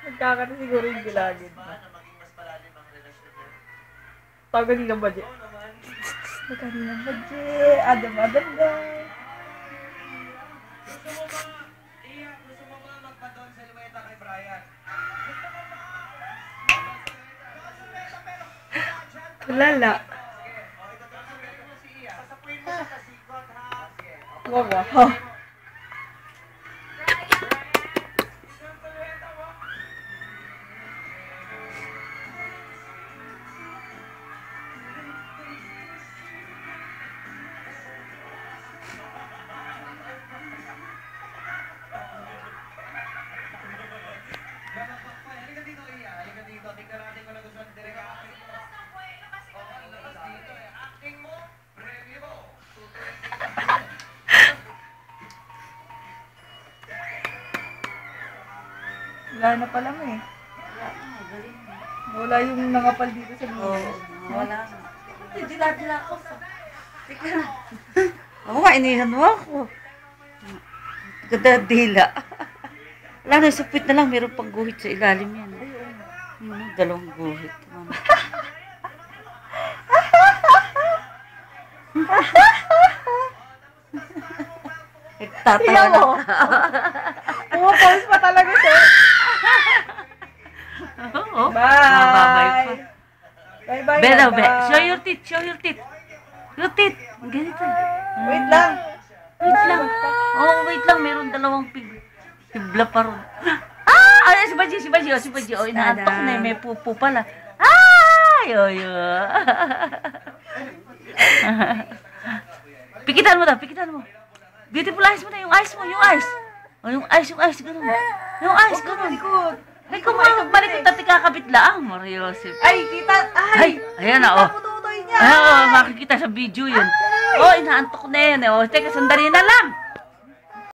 Nagkakata siguro yung gilagid na. Tawag ng badye. Magkano ng badye? Adam-adam daw. Gusto mo ba magpa-doon sa Luweta kay Brian? Lala. Wawa. Ha? Wala na pala mo eh. Wala yung nangapal dito sa mga. Wala. Dila-dila ako. Teka na. Oo nga, inihan mo ako. Ganda dila. Wala na, supit na lang. Meron pang guhit sa ilalim yan. Dalawang guhit. Tatawa na. Pumapause pa talaga siya. Oo. Bye! Bye-bye. Bella, show your teeth, show your teeth. Your teeth. Ganito. Wait lang. Wait lang. Oh, wait lang. Meron dalawang pigla pa ron. Ah! Ay, si Baji. Oh, inaantok na. May pupo pala. Ay! Pikitan mo daw, pikitan mo. Beautiful eyes mo na, yung eyes mo, yung eyes. Oh, yung eyes, ganun. Yung eyes, ganun. Ay, balik yung tati kakapit lang, Mariosip. Ay, kita. Ay, ayan na, oh. Pututoy niya. Ay, makikita sa video yun. Oh, inaantok na yan, oh. Teka, sandali na lang.